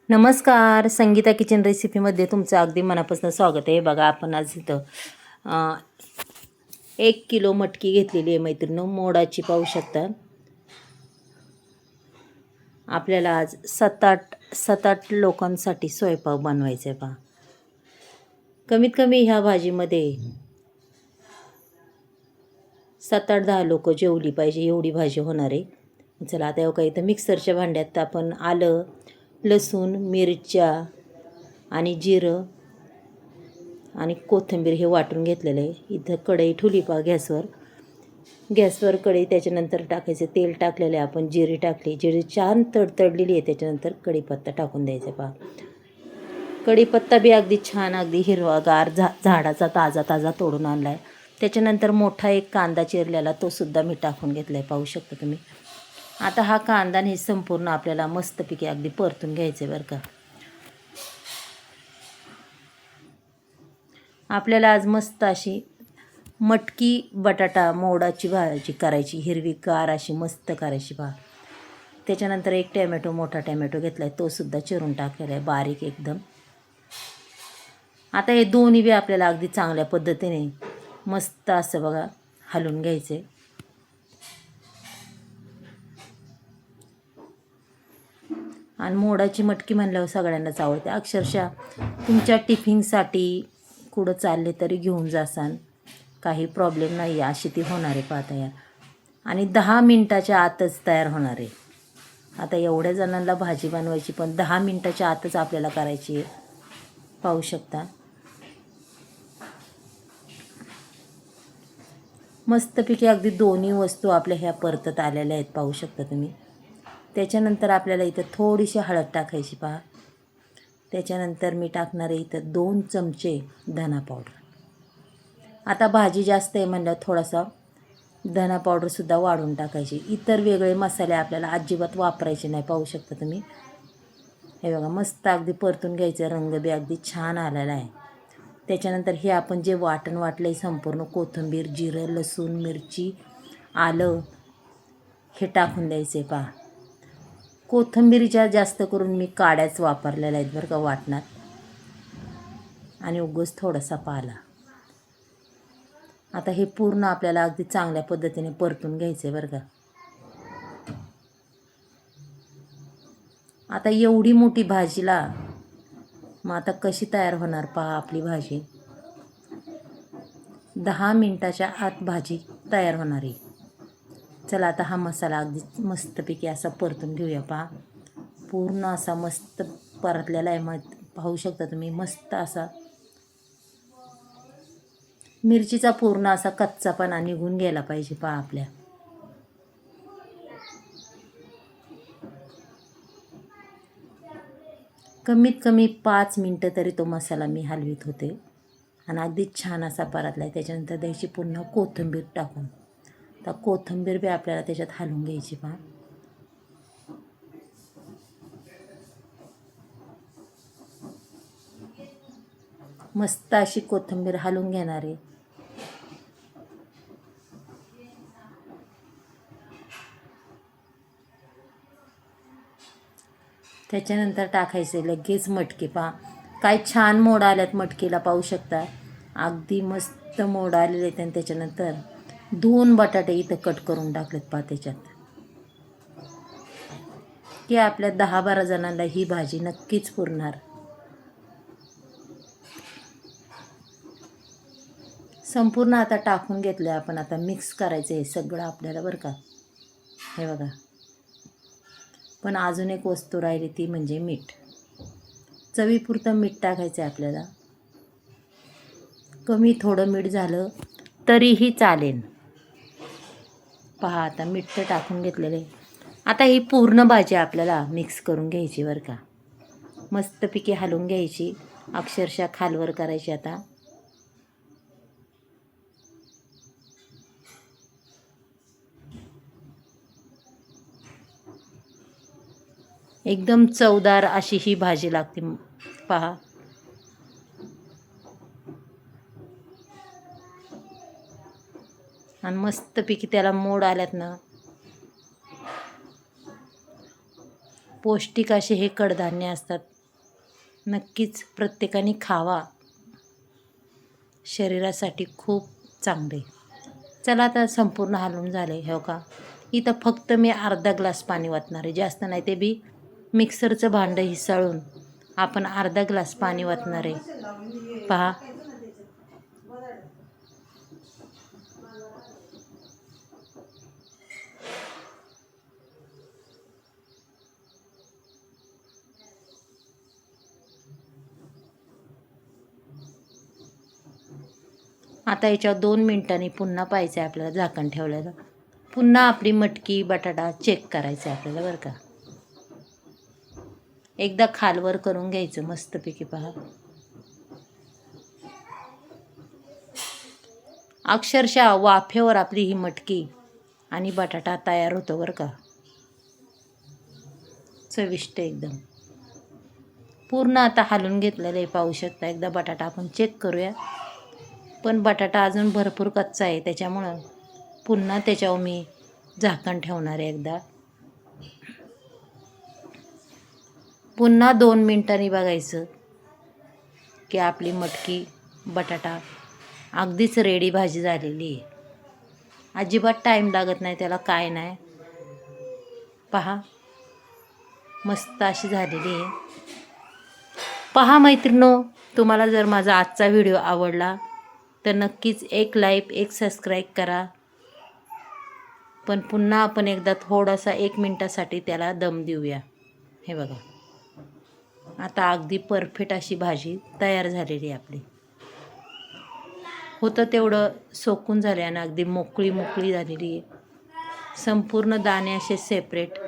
नमस्कार. संगीता किचन रेसिपीमध्ये तुमचं अगदी मनापासून स्वागत आहे. बघा, आपण आज इथं 1 किलो मटकी घेतलेली आहे मैत्रिणींनो, मोडाची. पाहू शकता. आपल्याला आज 7-8 लोकांसाठी स्वयंपाक बनवायचा आहे. पहा, कमीत कमी ह्या भाजीमध्ये 7-8-10 लोक जेवली पाहिजे, एवढी भाजी होणार आहे. चला आता एवढं इथं मिक्सरच्या भांड्यात आपण आलं, लसूण, मिरच्या आणि जिरं आणि कोथिंबीर हे वाटून घेतलेलं आहे. इथं कढई ठेवली पहा गॅसवर कढई. त्याच्यानंतर टाकायचं तेल टाकलेलं आहे आपण, जिरी टाकली, जिरी छान तडतडलेली आहे. त्याच्यानंतर कढीपत्ता टाकून द्यायचा. पहा, कढीपत्ता बी अगदी छान, अगदी हिरवागार, झाडाचा ताजा तोडून आणला आहे. त्याच्यानंतर मोठा एक कांदा चिरलेला, तो सुद्धा मी टाकून घेतला आहे. पाहू शकता तुम्ही. आता हा कांदा हे संपूर्ण आपल्याला मस्तपैकी अगदी परतून घ्यायचं आहे बरं का. आपल्याला आज मस्त अशी मटकी बटाटा मोडाची भाजी करायची, हिरवीगार अशी मस्त करायची. पहा, त्याच्यानंतर एक टॅमॅटो, मोठा टॅमॅटो घेतला आहे, तो सुद्धा चिरून टाकलेला आहे बारीक एकदम. आता हे दोन्ही बी आपल्याला अगदी चांगल्या पद्धतीने मस्त असं बघा हलवून घ्यायचे. आणि मोडाची मटकी म्हणल्यावर सगळ्यांनाच आवडते. अक्षरशः तुमच्या टिफिनसाठी कुठं चालले तरी घेऊन जासान, काही प्रॉब्लेम नाही आहे. अशी ती होणार आहे. पाहता या, आणि 10 मिनटाच्या आतच तयार होणार आहे. आता एवढ्या जणांना भाजी बनवायची, पण 10 मिनटाच्या आतच आपल्याला करायची आहे. पाहू शकता. मस्तपैकी अगदी दोन्ही वस्तू आपल्या ह्या परतत आलेल्या आहेत. पाहू शकता तुम्ही. त्याच्यानंतर आपल्याला इथं थोडीशी हळद टाकायची. पहा, त्याच्यानंतर मी टाकणार आहे इथं 2 चमचे धना पावडर. आता भाजी जास्त आहे म्हणल्यावर थोडासा धना पावडरसुद्धा वाढून टाकायची. इतर वेगळे मसाले आपल्याला अजिबात वापरायचे नाही. पाहू शकता तुम्ही. हे बघा, मस्त अगदी परतून घ्यायचं. रंग बी अगदी छान आलेला आहे. त्याच्यानंतर हे आपण जे वाटण वाटलं आहे संपूर्ण, कोथिंबीर, जिरं, लसूण, मिरची, आलं, हे टाकून द्यायचे. पहा, कोथिंबीरीच्या जास्त करून मी काड्याच वापरलेल्या आहेत बरं का वाटणात, आणि उगाच थोडासा पाला. आता हे पूर्ण आपल्याला अगदी चांगल्या पद्धतीने परतून घ्यायचं आहे बरं का. आता एवढी मोठी भाजीला मग आता कशी तयार होणार पहा आपली भाजी. 10 मिनटाच्या आत भाजी तयार होणार आहे. चला आता हा मसाला अगदी मस्तपैकी असा परतून घेऊया. पहा, पूर्ण असा मस्त परतलेला आहे. मग पाहू शकता तुम्ही, मस्त असा मिरचीचा पूर्ण असा कच्चापणा निघून गेला पाहिजे. पहा आपल्या. कमीत कमी 5 मिनटं तरी तो मसाला मी हलवीत होते, आणि अगदी छान असा परतला आहे. त्याच्यानंतर द्यायची पुन्हा कोथिंबीर टाकून. तर कोथिंबीर बी आपल्याला त्याच्यात हलवून घ्यायची. पहा, मस्त अशी कोथिंबीर हलवून घेणार आहे. त्याच्यानंतर टाकायचे लगेच मटकी. पहा, काय छान मोड आल्यात मटकीला. पाहू शकता, अगदी मस्त मोड आलेले आहेत. आणि त्याच्यानंतर 2 बटाटे इथं कट करून टाकलेत. पहा, त्याच्यात की आपल्या 10-12 जणांना ही भाजी नक्कीच पुरणार. संपूर्ण आता टाकून घेतलं आपण. आता मिक्स करायचं आहे सगळं आपल्याला बरं का. हे बघा, पण अजून एक वस्तू राहिली, ती म्हणजे मीठ. चवीपुरतं मीठ टाकायचं आहे आपल्याला. कमी थोडं मीठ झालं तरीही चालेल. पहा, आता मीठ तर टाकून घेतलेलं आहे. आता ही पूर्ण भाजी आपल्याला मिक्स करून घ्यायची बरं का. मस्तपैकी हलवून घ्यायची, अक्षरशः खालवर करायची. आता एकदम चवदार अशी ही भाजी लागते. पहा, आणि मस्तपैकी त्याला मोड आल्यात ना. पौष्टिक असे हे कडधान्य असतात. नक्कीच प्रत्येकाने खावा, शरीरासाठी खूप चांगले. चला आता संपूर्ण हलवून झाले हो का. इथं फक्त मी अर्धा ग्लास पाणी वाटणार आहे, जास्त नाही. ते बी मिक्सरचं भांडं हिसाळून आपण अर्धा ग्लास पाणी वाटणार आहे. पहा, आता याच्यावर 2 मिनिटांनी पुन्हा पाहायचं आहे आपल्याला, झाकण ठेवलेलं. पुन्हा आपली मटकी बटाटा चेक करायचं आहे आपल्याला बरं का. एकदा खालवर करून घ्यायचं मस्तपैकी. पहा, अक्षरशः वाफेवर आपली ही मटकी आणि बटाटा तयार होतो बरं का. चविष्ट एकदम. पूर्ण आता हलवून घेतलेलं आहे, पाहू शकता. एकदा बटाटा आपण चेक करूया. पण बटाटा अजून भरपूर कच्चा आहे, त्याच्यामुळं पुन्हा त्याच्यावर मी झाकण ठेवणार आहे एकदा. पुन्हा 2 मिनिटांनी बघायचं की आपली मटकी बटाटा अगदीच रेडी भाजी झालेली आहे. अजिबात टाईम लागत नाही त्याला, काय नाही. पहा, मस्त अशी झालेली आहे. पहा मैत्रिणो, तुम्हाला जर माझा आजचा व्हिडिओ आवडला तर नक्कीच एक लाईक, एक सबस्क्राईब करा. पण पुन्हा आपण एकदा थोडासा 1 मिनटासाठी त्याला दम देऊया. हे बघा, आता अगदी परफेक्ट अशी भाजी तयार झालेली आहे आपली. होतं तेवढं सोकून झाले आणि अगदी मोकळी मोकळी झालेली आहे. संपूर्ण दाणे असे सेपरेट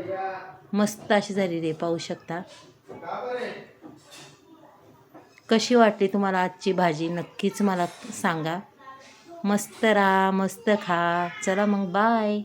मस्त अशी झालेली आहे, पाहू शकता. कशी वाटली तुम्हाला आजची भाजी नक्कीच मला सांगा. मस्त राहा, मस्त खा. चला मग, बाय.